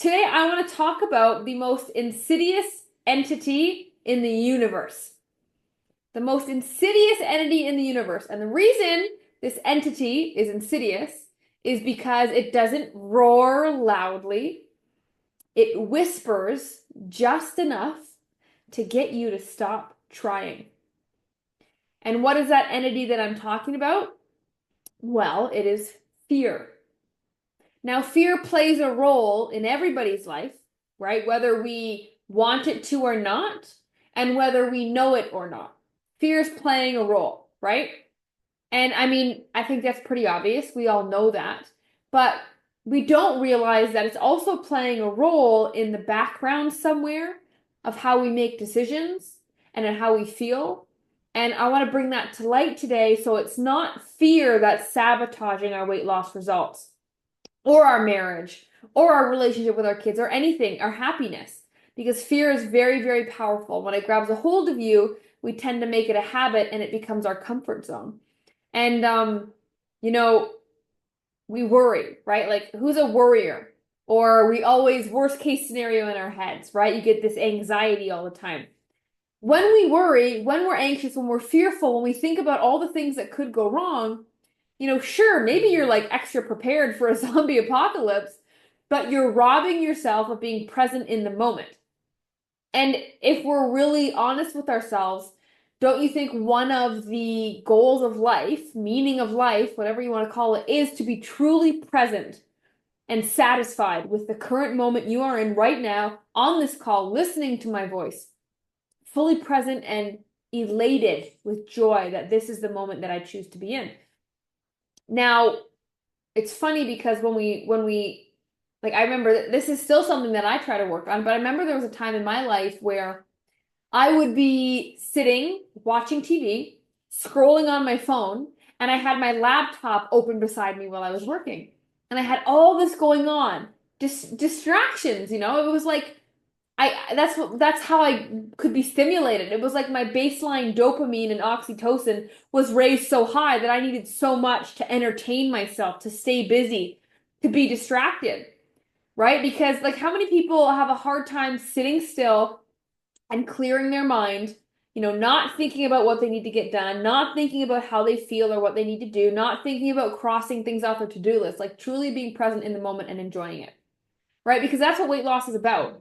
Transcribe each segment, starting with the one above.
Today, I want to talk about the most insidious entity in the universe. The most insidious entity in the universe. And the reason this entity is insidious is because it doesn't roar loudly. It whispers just enough to get you to stop trying. And what is that entity that I'm talking about? Well, it is fear. Now, fear plays a role in everybody's life, right? Whether we want it to or not, and whether we know it or not. Fear is playing a role, right? And I mean, I think that's pretty obvious. We all know that. But we don't realize that it's also playing a role in the background somewhere of how we make decisions and in how we feel. And I want to bring that to light today so it's not fear that's sabotaging our weight loss results or our marriage or our relationship with our kids or anything, our happiness. Because fear is very, very powerful. When it grabs a hold of you, we tend to make it a habit and it becomes our comfort zone. And, you know, we worry, right? Like, who's a worrier? Or we always worst case scenario in our heads, right? You get this anxiety all the time. When we worry, when we're anxious, when we're fearful, when we think about all the things that could go wrong, sure, maybe you're like extra prepared for a zombie apocalypse, but you're robbing yourself of being present in the moment. And if we're really honest with ourselves, don't you think one of the goals of life, meaning of life, whatever you want to call it, is to be truly present and satisfied with the current moment you are in right now on this call, listening to my voice, fully present and elated with joy that this is the moment that I choose to be in. Now, it's funny because when we like I remember this is still something that I try to work on, but I remember there was a time in my life where I would be sitting watching TV, scrolling on my phone, and I had my laptop open beside me while I was working. And I had all this going on, distractions, It was like that's how I could be stimulated. It was like my baseline dopamine and oxytocin was raised so high that I needed so much to entertain myself, to stay busy, to be distracted, right? Because like how many people have a hard time sitting still and clearing their mind, not thinking about what they need to get done, not thinking about how they feel or what they need to do, not thinking about crossing things off their to-do list, like truly being present in the moment and enjoying it, right? Because that's what weight loss is about.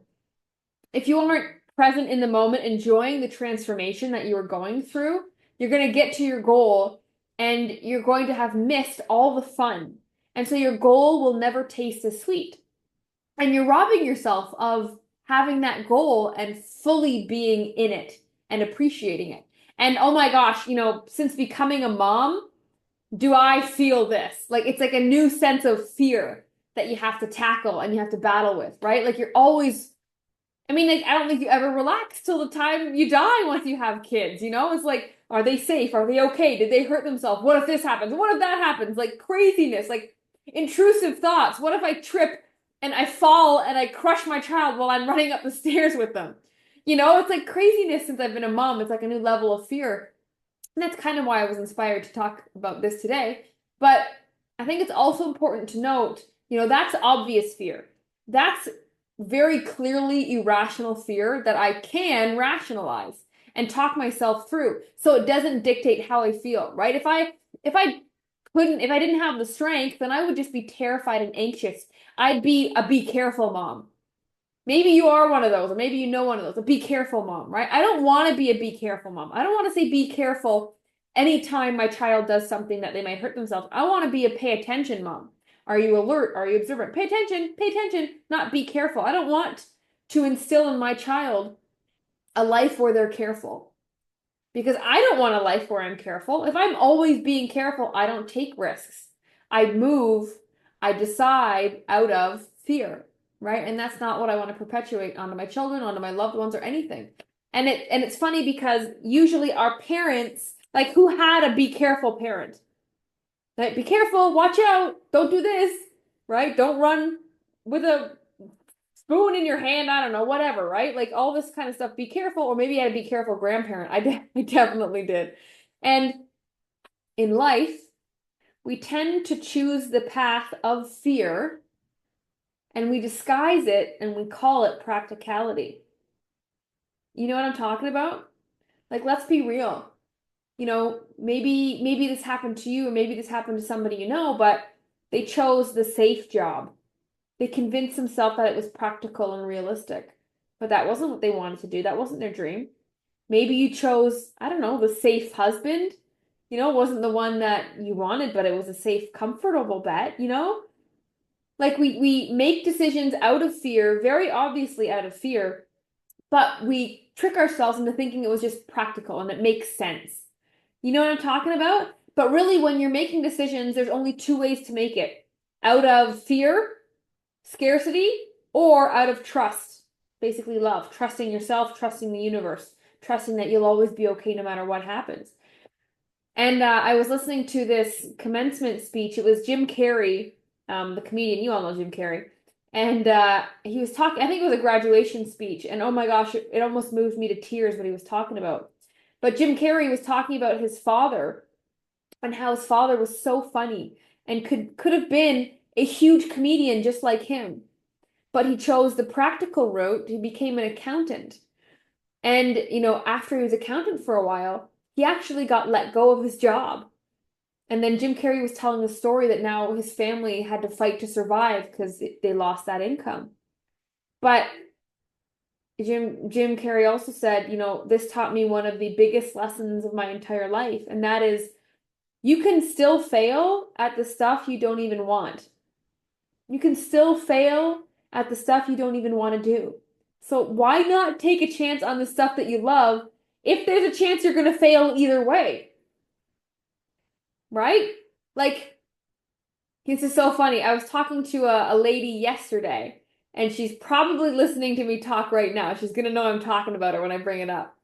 If you aren't present in the moment, enjoying the transformation that you are going through, you're going to get to your goal and you're going to have missed all the fun. And so your goal will never taste as sweet. And you're robbing yourself of having that goal and fully being in it and appreciating it. And oh my gosh, since becoming a mom, do I feel this? Like it's like a new sense of fear that you have to tackle and you have to battle with, right? Like you're always like, I don't think you ever relax till the time you die once you have kids, It's like, are they safe? Are they okay? Did they hurt themselves? What if this happens? What if that happens? Like craziness, like intrusive thoughts. What if I trip and I fall and I crush my child while I'm running up the stairs with them? It's like craziness since I've been a mom. It's like a new level of fear. And that's kind of why I was inspired to talk about this today. But I think it's also important to note, that's obvious fear. That's very clearly irrational fear that I can rationalize and talk myself through. So it doesn't dictate how I feel, right? If I didn't have the strength, then I would just be terrified and anxious. I'd be a be careful mom. Maybe you are one of those, or maybe you know one of those, a be careful mom, right? I don't want to be a be careful mom. I don't want to say be careful anytime my child does something that they might hurt themselves. I want to be a pay attention mom. Are you alert? Are you observant? Pay attention, not be careful. I don't want to instill in my child a life where they're careful because I don't want a life where I'm careful. If I'm always being careful, I don't take risks. I move, I decide out of fear, right? And that's not what I want to perpetuate onto my children, onto my loved ones, or anything. And it's funny because usually our parents, like who had a be careful parent? Like, be careful, watch out, don't do this, right? Don't run with a spoon in your hand, I don't know, whatever, right? Like all this kind of stuff. Be careful, or maybe I had a be careful grandparent. I definitely did. And in life, we tend to choose the path of fear and we disguise it and we call it practicality. You know what I'm talking about? Like, let's be real. Maybe this happened to you, or maybe this happened to somebody you know, but they chose the safe job. They convinced themselves that it was practical and realistic, but that wasn't what they wanted to do. That wasn't their dream. Maybe you chose, I don't know, the safe husband. Wasn't the one that you wanted, but it was a safe, comfortable bet. Like we make decisions out of fear, very obviously out of fear, but we trick ourselves into thinking it was just practical and it makes sense. You know what I'm talking about? But really, when you're making decisions, there's only two ways to make it: out of fear, scarcity, or out of trust. Basically, love, trusting yourself, trusting the universe, trusting that you'll always be okay no matter what happens. And I was listening to this commencement speech. It was Jim Carrey, the comedian. You all know Jim Carrey. And he was talking, I think it was a graduation speech. And oh my gosh, it almost moved me to tears what he was talking about. But Jim Carrey was talking about his father and how his father was so funny and could have been a huge comedian just like him. But he chose the practical route. He became an accountant. And, after he was accountant for a while, he actually got let go of his job. And then Jim Carrey was telling the story that now his family had to fight to survive because they lost that income. But Jim Carrey also said, this taught me one of the biggest lessons of my entire life, and that is you can still fail at the stuff you don't even want. You can still fail at the stuff you don't even want to do. So why not take a chance on the stuff that you love if there's a chance you're going to fail either way? Right? Like, this is so funny. I was talking to a lady yesterday, and she's probably listening to me talk right now. She's going to know I'm talking about her when I bring it up.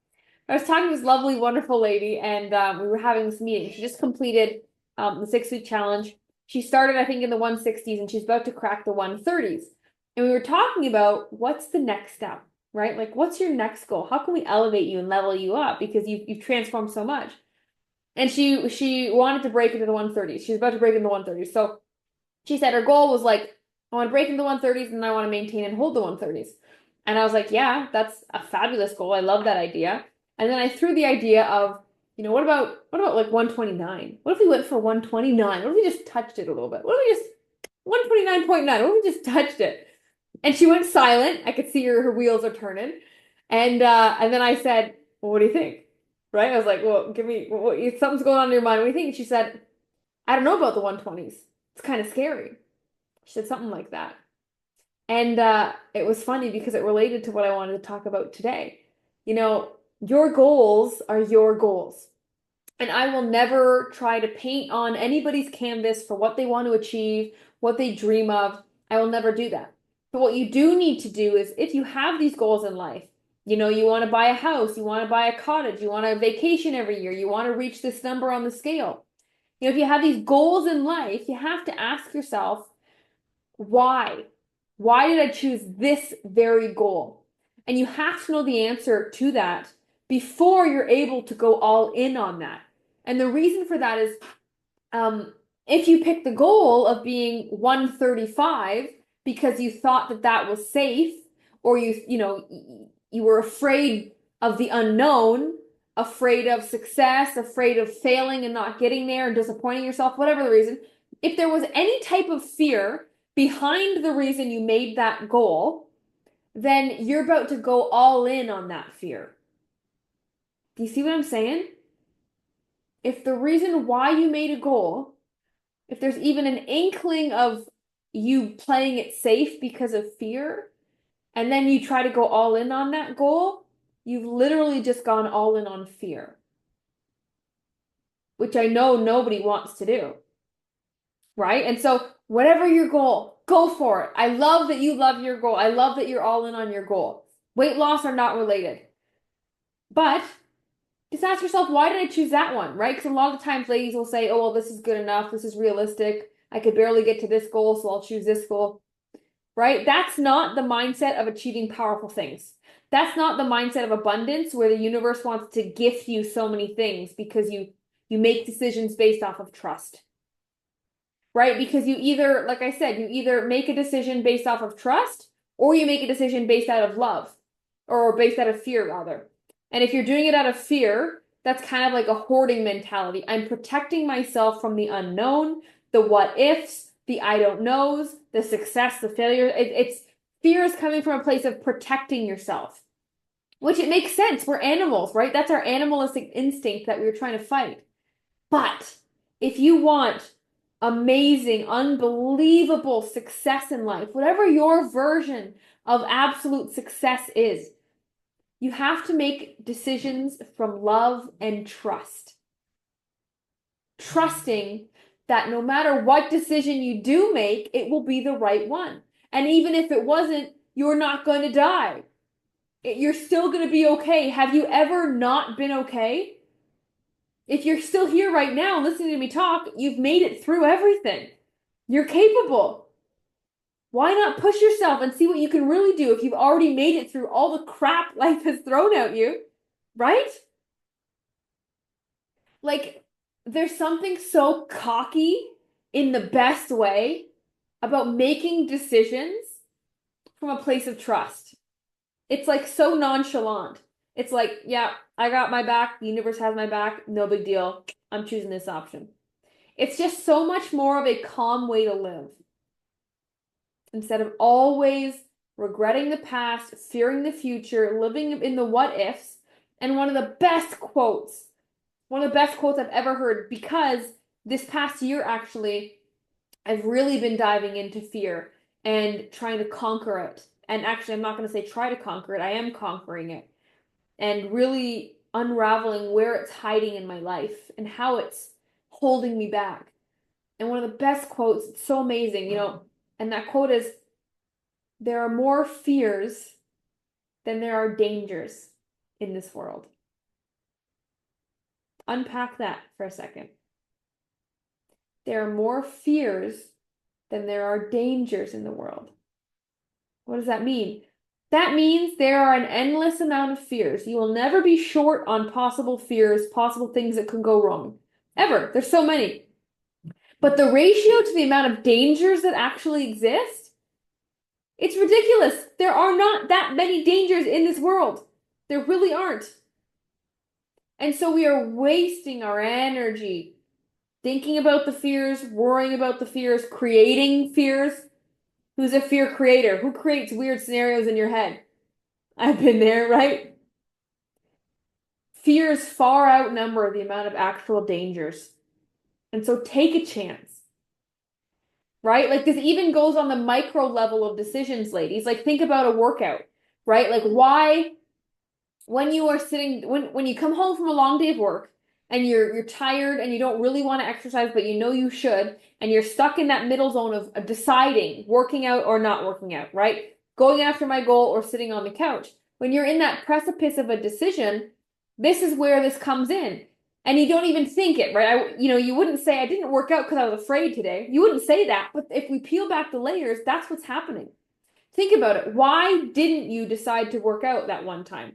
I was talking to this lovely, wonderful lady, and we were having this meeting. She just completed the 6-week challenge. She started, I think, in the 160s, and she's about to crack the 130s. And we were talking about what's the next step, right? Like, what's your next goal? How can we elevate you and level you up because you've transformed so much? And she wanted to break into the 130s. She's about to break into the 130s. So she said her goal was like, I want to break into the 130s and I want to maintain and hold the 130s. And I was like, yeah, that's a fabulous goal. I love that idea. And then I threw the idea of, what about like 129? What if we went for 129? What if we just touched it a little bit? What if we just 129.9? What if we just touched it? And she went silent. I could see her wheels are turning. And then I said, well, what do you think? Right? I was like, well, give me something's going on in your mind. What do you think? And she said, I don't know about the 120s. It's kind of scary. She said something like that. And it was funny because it related to what I wanted to talk about today. Your goals are your goals. And I will never try to paint on anybody's canvas for what they want to achieve, what they dream of. I will never do that. But what you do need to do is if you have these goals in life, you want to buy a house, you want to buy a cottage, you want a vacation every year, you want to reach this number on the scale. If you have these goals in life, you have to ask yourself, why? Why did I choose this very goal? And you have to know the answer to that before you're able to go all in on that. And the reason for that is if you pick the goal of being 135 because you thought that that was safe, or you were afraid of the unknown, afraid of success, afraid of failing and not getting there and disappointing yourself, whatever the reason, if there was any type of fear behind the reason you made that goal, then you're about to go all in on that fear. Do you see what I'm saying? If the reason why you made a goal, if there's even an inkling of you playing it safe because of fear, and then you try to go all in on that goal, you've literally just gone all in on fear, which I know nobody wants to do. Right? And so whatever your goal, go for it. I love that you love your goal. I love that you're all in on your goal. Weight loss are not related. But just ask yourself, why did I choose that one? Right? Because a lot of times ladies will say, oh, well, this is good enough. This is realistic. I could barely get to this goal, so I'll choose this goal. Right? That's not the mindset of achieving powerful things. That's not the mindset of abundance where the universe wants to gift you so many things because you make decisions based off of trust. right? Because you either, like I said, you either make a decision based off of trust or you make a decision based out of love or based out of fear, rather. And if you're doing it out of fear, that's kind of like a hoarding mentality. I'm protecting myself from the unknown, the what ifs, the I don't knows, the success, the failure. It's fear is coming from a place of protecting yourself, which it makes sense. We're animals, right? That's our animalistic instinct that we were trying to fight. But if you want amazing, unbelievable success in life, whatever your version of absolute success is, you have to make decisions from love and trust. Trusting that no matter what decision you do make, it will be the right one. And even if it wasn't, you're not going to die. You're still going to be okay. Have you ever not been okay? If you're still here right now listening to me talk, you've made it through everything. You're capable. Why not push yourself and see what you can really do if you've already made it through all the crap life has thrown at you, right? Like, there's something so cocky in the best way about making decisions from a place of trust. It's like so nonchalant. It's like, yeah, I got my back. The universe has my back. No big deal. I'm choosing this option. It's just so much more of a calm way to live. Instead of always regretting the past, fearing the future, living in the what ifs. And one of the best quotes I've ever heard, because this past year, actually, I've really been diving into fear and trying to conquer it. And actually, I'm not going to say try to conquer it. I am conquering it and really unraveling where it's hiding in my life and how it's holding me back. And one of the best quotes, it's so amazing, and that quote is, there are more fears than there are dangers in this world. Unpack that for a second. There are more fears than there are dangers in the world. What does that mean? That means there are an endless amount of fears. You will never be short on possible fears, possible things that could go wrong. Ever. There's so many. But the ratio to the amount of dangers that actually exist, it's ridiculous. There are not that many dangers in this world. There really aren't. And so we are wasting our energy thinking about the fears, worrying about the fears, creating fears. Who's a fear creator? Who creates weird scenarios in your head? I've been there, right? Fears far outnumber the amount of actual dangers. And so take a chance, right? Like, this even goes on the micro level of decisions, ladies. Like, think about a workout, right? Like, why, when you are sitting, when you come home from a long day of work and you're tired and you don't really want to exercise, but you know you should, and you're stuck in that middle zone of deciding working out or not working out, right? Going after my goal or sitting on the couch. When you're in that precipice of a decision, this is where this comes in. And you don't even think it, right? You wouldn't say, I didn't work out because I was afraid today. You wouldn't say that. But if we peel back the layers, that's what's happening. Think about it. Why didn't you decide to work out that one time?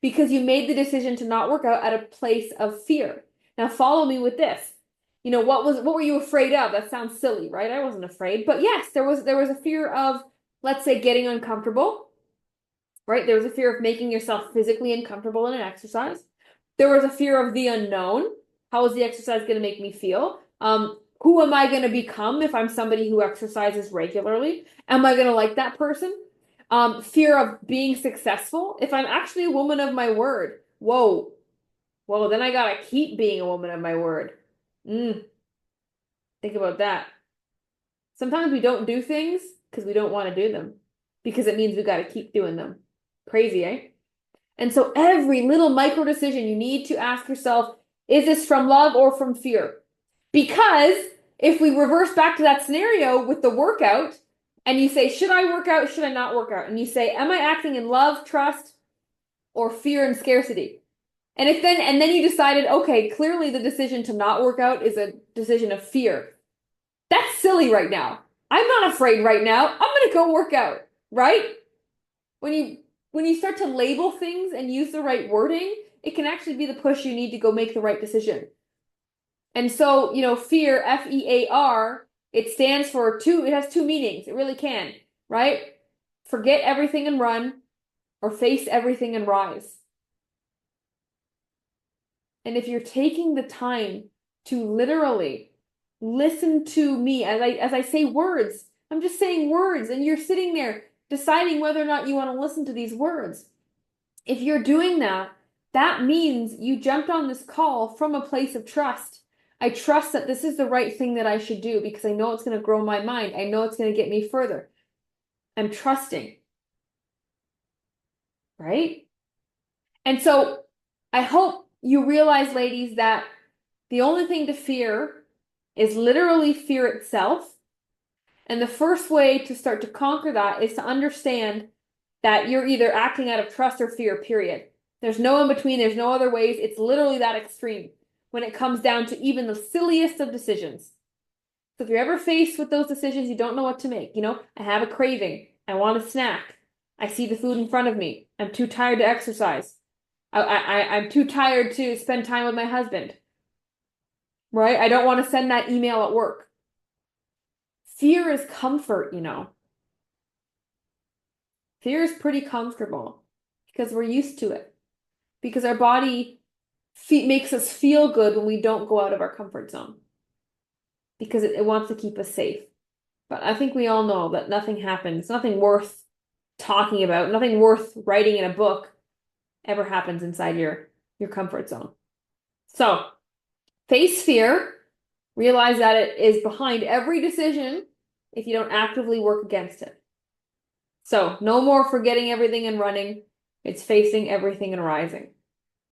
Because you made the decision to not work out at a place of fear. Now follow me with this. What were you afraid of? That sounds silly, right? I wasn't afraid. But yes, there was a fear of, let's say, getting uncomfortable, right? There was a fear of making yourself physically uncomfortable in an exercise. There was a fear of the unknown. How is the exercise going to make me feel? Who am I going to become if I'm somebody who exercises regularly? Am I going to like that person? Fear of being successful. If I'm actually a woman of my word, whoa, then I got to keep being a woman of my word. Think about that. Sometimes we don't do things because we don't want to do them, because it means we got to keep doing them. Crazy, eh? And so every little micro decision, you need to ask yourself, is this from love or from fear? Because if we reverse back to that scenario with the workout, and you say, should I work out? Should I not work out? And you say, am I acting in love, trust, or fear and scarcity? And then you decided, okay, clearly the decision to not work out is a decision of fear. That's silly right now. I'm not afraid right now. I'm going to go work out, right? When you start to label things and use the right wording, it can actually be the push you need to go make the right decision. And so, fear, F-E-A-R, It stands for it has two meanings. It really can, right? Forget everything and run, or face everything and rise. And if you're taking the time to literally listen to me as I say words, I'm just saying words, and you're sitting there deciding whether or not you want to listen to these words. If you're doing that, that means you jumped on this call from a place of trust. I trust that this is the right thing that I should do because I know it's going to grow my mind. I know it's going to get me further. I'm trusting. Right? And so I hope you realize, ladies, that the only thing to fear is literally fear itself. And the first way to start to conquer that is to understand that you're either acting out of trust or fear, period. There's no in between, there's no other ways. It's literally that extreme when it comes down to even the silliest of decisions. So if you're ever faced with those decisions, you don't know what to make. I have a craving. I want a snack. I see the food in front of me. I'm too tired to exercise. I'm too tired to spend time with my husband. Right? I don't want to send that email at work. Fear is comfort. Fear is pretty comfortable because we're used to it. Because our body makes us feel good when we don't go out of our comfort zone. Because it wants to keep us safe. But I think we all know that nothing happens, nothing worth talking about, nothing worth writing in a book ever happens inside your comfort zone. So, face fear, realize that it is behind every decision if you don't actively work against it. So, no more forgetting everything and running. It's facing everything and rising.